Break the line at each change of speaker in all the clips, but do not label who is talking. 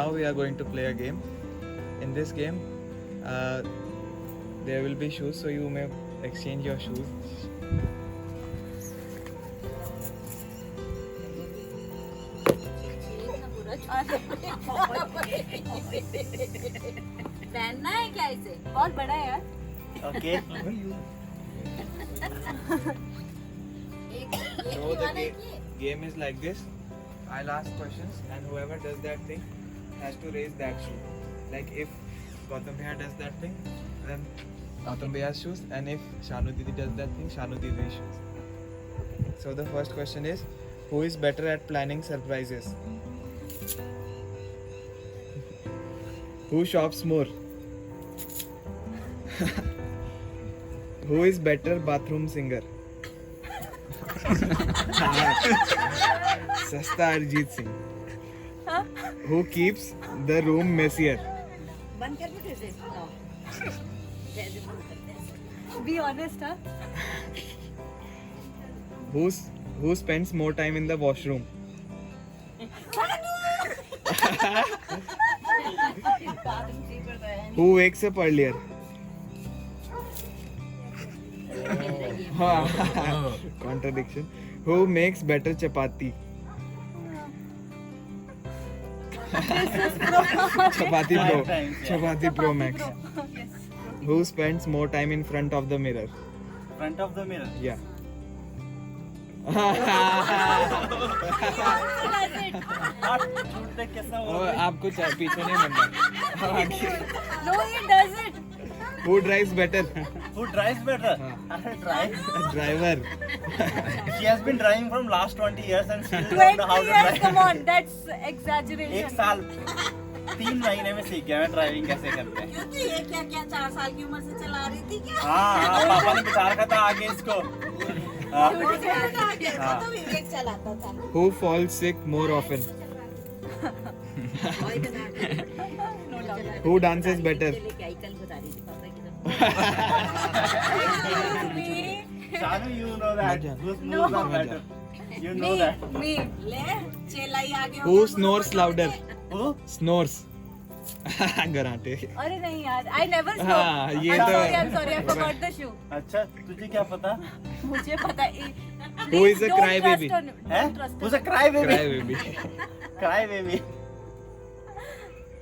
now we are going to play a game. In this game, there will be shoes, so you may exchange your shoes.
पहनना है क्या इसे? बहुत बड़ा है यार.
Okay.
So the game is like this. I'll ask questions, and whoever does that thing has to raise that shoe. Like if Gautam Bhaiya does that thing, then Gautam Bhaiya's shoes, and if Shanu Didi does that thing, Shanu Didi's shoes. So the first question is, who is better at planning surprises? Who shops more? Who is better bathroom singer? Sasta Arjit Singh. Who keeps the room messier?
बंद कर दो इसे.
Be honest, huh?
Who spends more time in the washroom? Who wakes up earlier? Contradiction. Who makes better chapati? Chapati Pro Max. Who spends more time in front of the mirror?
Front of the mirror.
Yeah.
झूठ देख कैसा हो रहा है?
आपको पीछे नहीं बनना.
No, he doesn't.
Who drives better?
Who drives better? Drive.
Driver.
She has been driving from last 20 years and still don't
20
know how to
years,
drive.
come on, that's exaggeration.
एक साल 3 महीने में सीख गया मैं ड्राइविंग कैसे करते हैं.
क्योंकि ये क्या 4 साल की उम्र से चला रही थी क्या?
हाँ पापा ने बिठा रखा था आगे इसको. हाँ.
वो तो विवेक चलाता था.
Who falls sick more often? Who dances better?
कल बता रही थी पापा की.
Shanu, you know that. Whose moves are better? You know that.
Me.
ले चेलाई आगे.
Who snores louder?
Who?
Snores. गराटे.
अरे नहीं यार, I never snore.
हाँ, ये
I'm
तो-
sorry, I forgot the shoe.
अच्छा तुझे क्या पता?
मुझे पता है.
Who is a
Don't
crybaby?
trust on-
है?
don't trust
Who's a
on-
cry baby?
Cry baby.
Cry baby.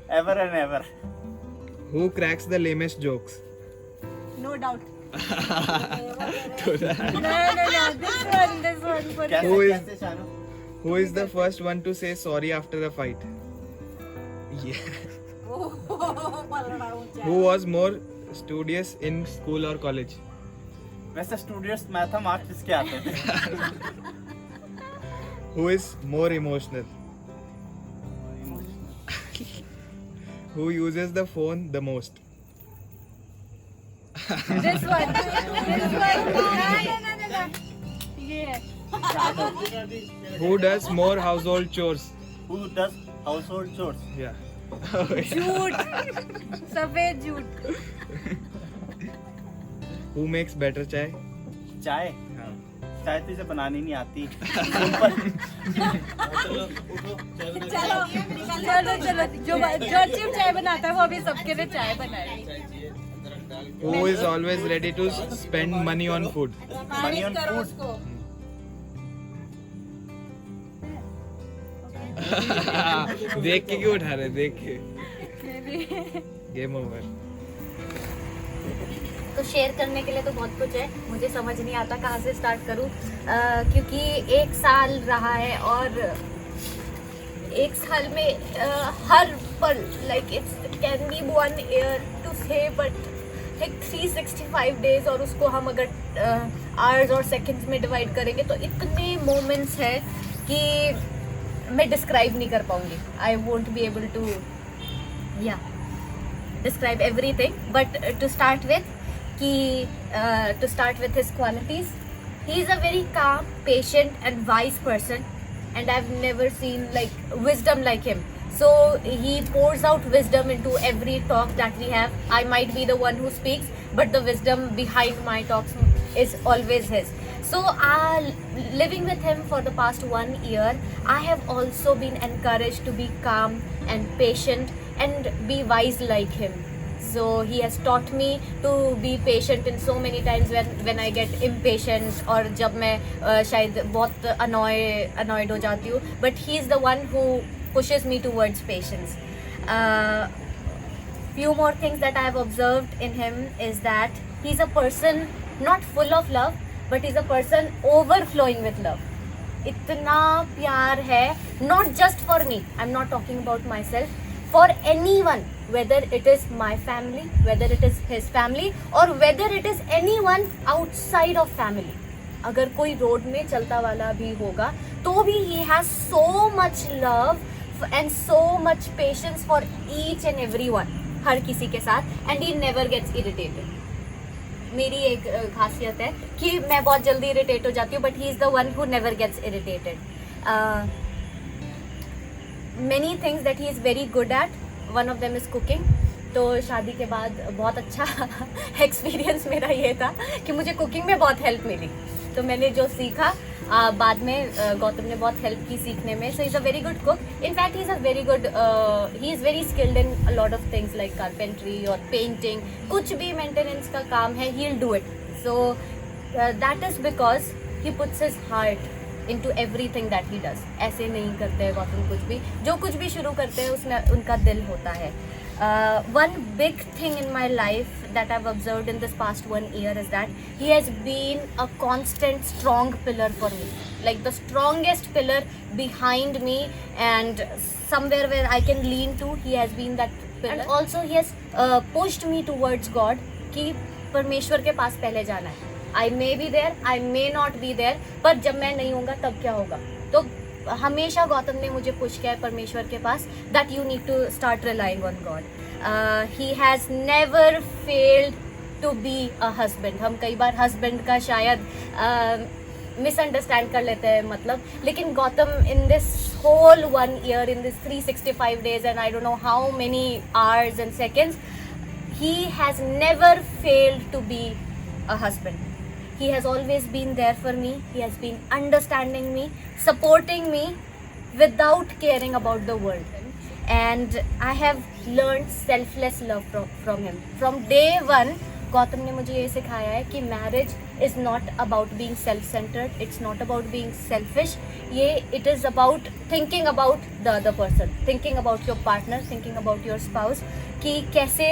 Ever and ever.
Who cracks the lamest jokes?
No doubt.
Who
No, this one.
कैसे
Who is-
कैसे Shanu?
is the first one to say sorry after a fight? Yeah. Who was more studious in school or college?
वैसे studios मैं था marks किसके आते थे?
Who is more emotional? Who uses the phone the most?
This one. No. Yeah.
Who does more household chores?
Who does household chores?
Yeah.
झूठ. सफेद झूठ.
Who makes better chai?
चाय
हाँ.
चाय तो इसे बनानी नहीं आती.
चलो जो चीफ चाय बनाता है वो अभी सबके लिए चाय बनाए.
Who is always ready to spend money on food?
Money on
करो
food.
उसको.
देख के क्यों उठा रहे? देख के. Game over.
तो शेयर करने के लिए तो बहुत कुछ है. मुझे समझ नहीं आता कहाँ से स्टार्ट करूँ, क्योंकि 1 साल रहा है और 1 साल में हर पल like it's can be 1 year to से बट लाइक 365 डेज, और उसको हम अगर आवर्स और सेकंड्स में डिवाइड करेंगे तो इतने मोमेंट्स हैं कि मैं डिस्क्राइब नहीं कर पाऊंगी. I won't be able to describe everything, but to start with his qualities, he is a very calm, patient and wise person, and I've never seen like wisdom like him. So he pours out wisdom into every talk that we have. I might be the one who speaks, but the wisdom behind my talks is always his. So living with him for the past 1 year, I have also been encouraged to be calm and patient and be wise like him. So he has taught me to be patient in so many times when I get impatient और जब मैं शायद बहुत annoyed हो जाती हूँ. But he is the one who pushes me towards patience. Few more things that I have observed in him is that he's a person not full of love, but he's a person overflowing with love. इतना प्यार है, not just for me, I'm not talking about myself, for anyone, whether it is my family, whether it is his family, or whether it is anyone outside of family. अगर कोई road में चलता वाला भी होगा तो भी he has so much love and so much patience for each and everyone, हर किसी के साथ, and he never gets irritated. मेरी एक खासियत है कि मैं बहुत जल्दी इरिटेट हो जाती हूँ, but he is the one who never gets irritated. Many things that he is very good at, one of them is cooking. तो शादी के बाद बहुत अच्छा एक्सपीरियंस मेरा ये था कि मुझे कुकिंग में बहुत हेल्प मिली. तो मैंने जो सीखा बाद में गौतम ने बहुत हेल्प की सीखने में. So is a very good cook. In fact he is a very good, he is very skilled in a lot of things like carpentry और पेंटिंग. कुछ भी मेंटेनेंस का काम है, he will do it. So that is because he puts his heart into everything that he does. ऐसे नहीं करते हैं गौतम कुछ भी, जो कुछ भी शुरू करते हैं उसमें उनका दिल होता है. One big thing in my life that I've observed in this past 1 year is that he has been a constant strong pillar for me, like the strongest pillar behind me, and somewhere where I can lean to, he has been that pillar. And also he has pushed me towards God कि परमेश्वर के पास पहले जाना है. I may be there, I may not be there, पर जब मैं नहीं होऊंगा तब क्या होगा. तो हमेशा गौतम ने मुझे पुश किया है परमेश्वर के पास, that you need to start relying on God. He has never failed to be a husband. हम कई बार हस्बैंड का शायद मिसअंडरस्टैंड कर लेते हैं मतलब, लेकिन Gautam in this whole 1 year, in this 365 days and I don't know how many hours and seconds, he has never failed to be a husband. He has always been there for me. He has been understanding me, supporting me without caring about the world. And I have learned selfless love from him. From day one, Gautam ने मुझे ये सिखाया है कि marriage is not about being self centred, it's not about being selfish. ये it is about thinking about the other person, thinking about your partner, thinking about your spouse, कि कैसे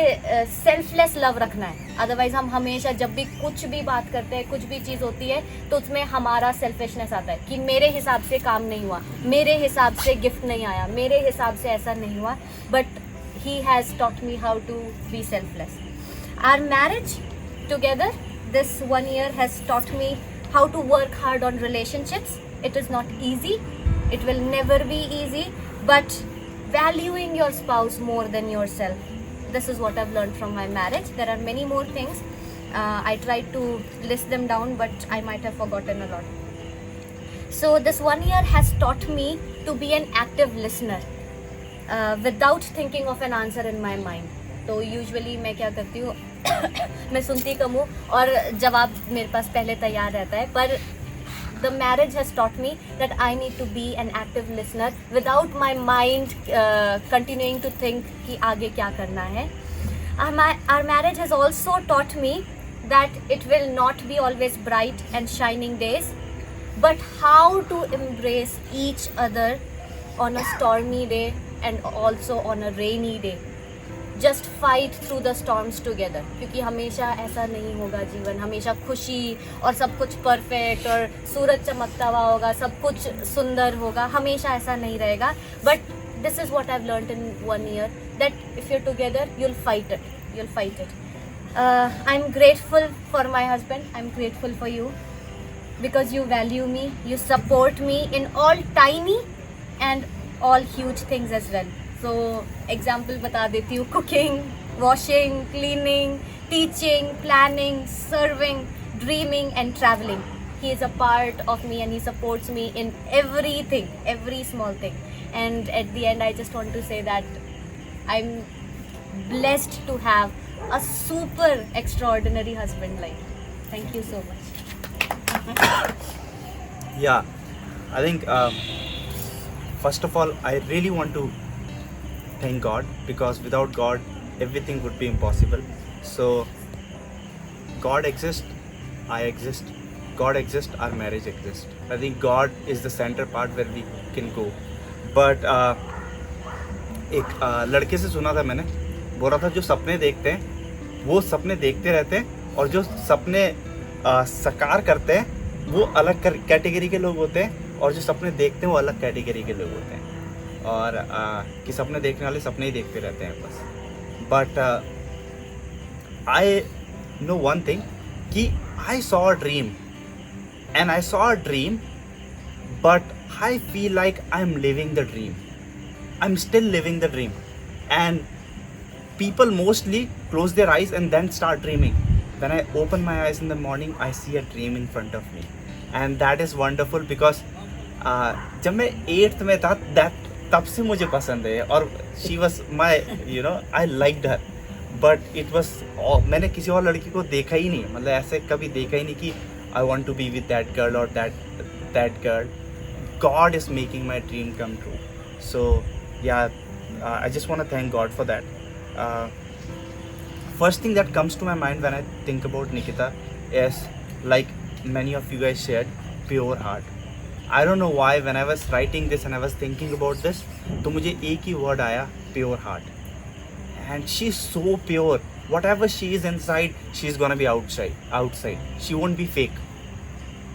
selfless love रखना है. अदरवाइज हम हमेशा जब भी कुछ भी बात करते हैं, कुछ भी चीज़ होती है, तो उसमें हमारा सेल्फिशनेस आता है कि मेरे हिसाब से काम नहीं हुआ, मेरे हिसाब से गिफ्ट नहीं आया, मेरे हिसाब से ऐसा नहीं हुआ. But he has taught me how to be selfless. Our marriage together this 1 year has taught me how to work hard on relationships. It is not easy. It will never be easy. But valuing your spouse more than yourself. This is what I've learned from my marriage. There are many more things. I tried to list them down, but I might have forgotten a lot. So this 1 year has taught me to be an active listener without thinking of an answer in my mind. तो usually मैं क्या करती हूँ मैं सुनती कम हूँ और जवाब मेरे पास पहले तैयार रहता है. पर the marriage has taught me that I need to be an active listener without my mind continuing to think कि आगे क्या करना है. Our marriage has also taught me that it will not be always bright and shining days, but how to embrace each other on a stormy day and also on a rainy day. Just fight through the storms together, क्योंकि हमेशा ऐसा नहीं होगा जीवन, हमेशा खुशी और सब कुछ परफेक्ट और सूरज चमकता हुआ होगा, सब कुछ सुंदर होगा, हमेशा ऐसा नहीं रहेगा. But this is what I have learned in 1 year, that if you are together you'll fight it. I am grateful for my husband. I am grateful for you because you value me, you support me in all tiny and all huge things as well. So example बता देती हूँ, cooking, washing, cleaning, teaching, planning, serving, dreaming and travelling. He is a part of me and he supports me in everything, every small thing. And at the end I just want to say that I'm blessed to have a super extraordinary husband like. Thank you so much.
Yeah, I think first of all, I really want to thank God, because without God, everything would be impossible. So, God exists, I exist. God exists, our marriage exists. I think God is the center part where we can go. But एक लड़के से सुना था मैंने, बोल रहा था जो सपने देखते हैं वो सपने देखते रहते हैं, और जो सपने साकार करते हैं वो अलग कैटेगरी के लोग होते हैं, और जो सपने देखते हैं वो अलग कैटेगरी के लोग होते हैं. और कि सपने देखने वाले सपने ही देखते रहते हैं बस. But I know one thing कि I saw a dream, and I saw a dream, but I feel like I am living the dream. I'm still living the dream, and people mostly close their eyes and then start dreaming. When I open my eyes in the morning, I see a dream in front of me, and that is wonderful because जब मैं 8th में था, तब से मुझे पसंद है, और she was my, I liked her, but it was, मैंने किसी और लड़की को देखा ही नहीं, मतलब ऐसे कभी देखा ही नहीं कि I want to be with that girl or that girl. God is making my dream come true. So yeah, I just want to thank God for that. First thing that comes to my mind when I think about Nikita is, like many of you guys shared, pure heart. I don't know why when I was writing this and I was thinking about this, तो मुझे एक ही word आया, pure heart. And she's so pure. Whatever she is inside, she's gonna be outside. She won't be fake.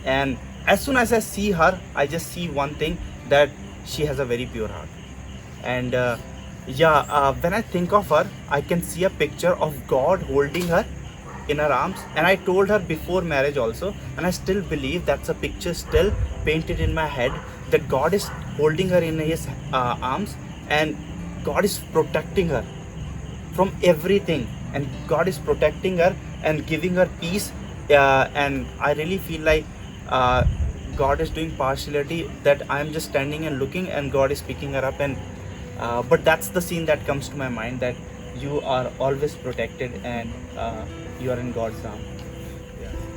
And as soon as I see her, I just see one thing, that she has a very pure heart. And when I think of her, I can see a picture of God holding her in her arms. And I told her before marriage also, and I still believe that's a picture still painted in my head, that God is holding her in his arms, and God is protecting her from everything, and God is protecting her and giving her peace. And I really feel like God is doing partiality, that I am just standing and looking, and God is picking her up. And but that's the scene that comes to my mind, that you are always protected, and you are in God's arm.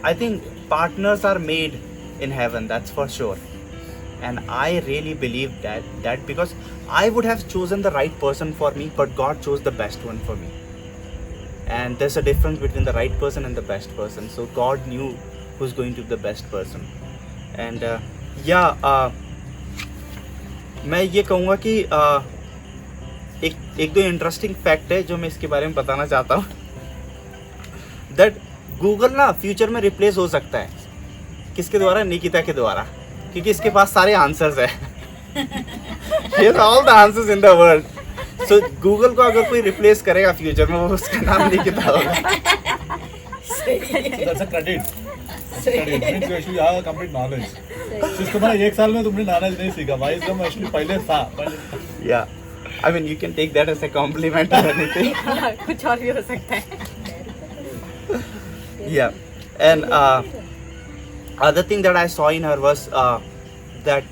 I think partners are made in heaven, that's for sure. And I really believe that because I would have chosen the right person for me, but God chose the best one for me. And there's a difference between the right person and the best person. So God knew who's going to be the best person. And मैं ये कहूँगा कि एक दो interesting fact है जो मैं इसके बारे में बताना चाहता हूँ. दैट गूगल ना फ्यूचर में रिप्लेस हो सकता है. किसके द्वारा? निकिता के द्वारा, क्योंकि इसके पास सारे आंसर्स है. He has all the answers in the world. So Google को अगर कोई रिप्लेस करेगा फ्यूचर में, वो उसका नाम निकिता होगा.
That's a credit. Credit means you actually have a complete knowledge. तुम्हारे 1 साल में तुमने knowledge नहीं सीखा, भाई इसका actually पहले था.
Yeah, I mean you can take that as a compliment or anything.
कुछ और भी हो सकता है.
Yeah, and other thing that I saw in her was that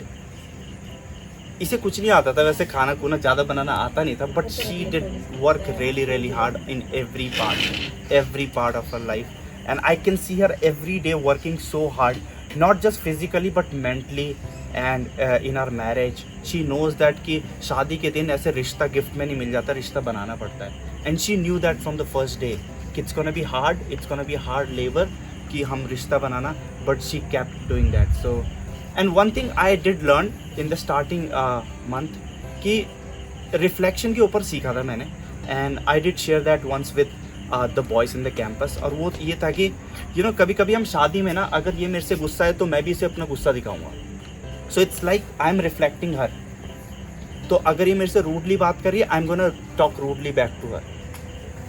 इसे कुछ नहीं आता था, वैसे खाना खुना ज़्यादा बनाना आता नहीं था, but she did work really hard in every part of her life. And I can see her every day working so hard, not just physically but mentally. And in our marriage, she knows that कि शादी के दिन ऐसे रिश्ता gift में नहीं मिल जाता, रिश्ता बनाना पड़ता है. And she knew that from the first day, कि it's gonna be hard, it's gonna be hard labor कि हम रिश्ता बनाना, but she kept doing that. So, and one thing I did learn in the starting month कि reflection के ऊपर सीखा था मैंने. And I did share that once with the boys in the campus. और वो ये था कि कभी कभी हम शादी में ना, अगर ये मेरे से गुस्सा है तो मैं भी इसे अपना गुस्सा दिखाऊंगा. So it's like I'm reflecting her. तो अगर ये मेरे से rudely बात कर रही है, I'm gonna talk rudely back to her.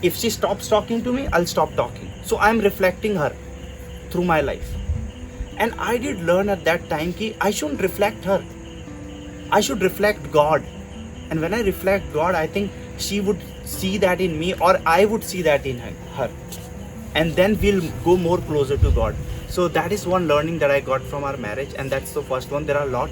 If she stops talking to me, I'll stop talking. So I'm reflecting her through my life. And I did learn at that time कि I shouldn't reflect her. I should reflect God. And when I reflect God, I think she would see that in me, or I would see that in her. And then we'll go more closer to God. So that is one learning that I got from our marriage, and that's the first one. There are a lot,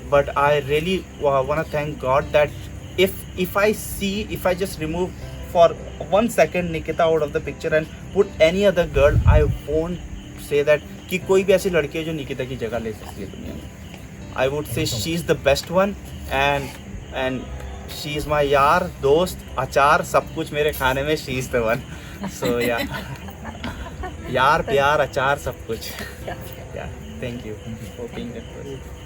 but I really want to thank God that if I just remove for 1 second Nikita out of the picture and put any other girl, I won't say that कि कोई भी ऐसी लड़की है जो निकिता की जगह ले सकती है दुनिया में। I would say she is the best one and she is my यार, दोस्त, अचार, सब कुछ मेरे खाने में शी इज़ द वन। सो या यार, प्यार, अचार, सब कुछ। या thank you for being that person.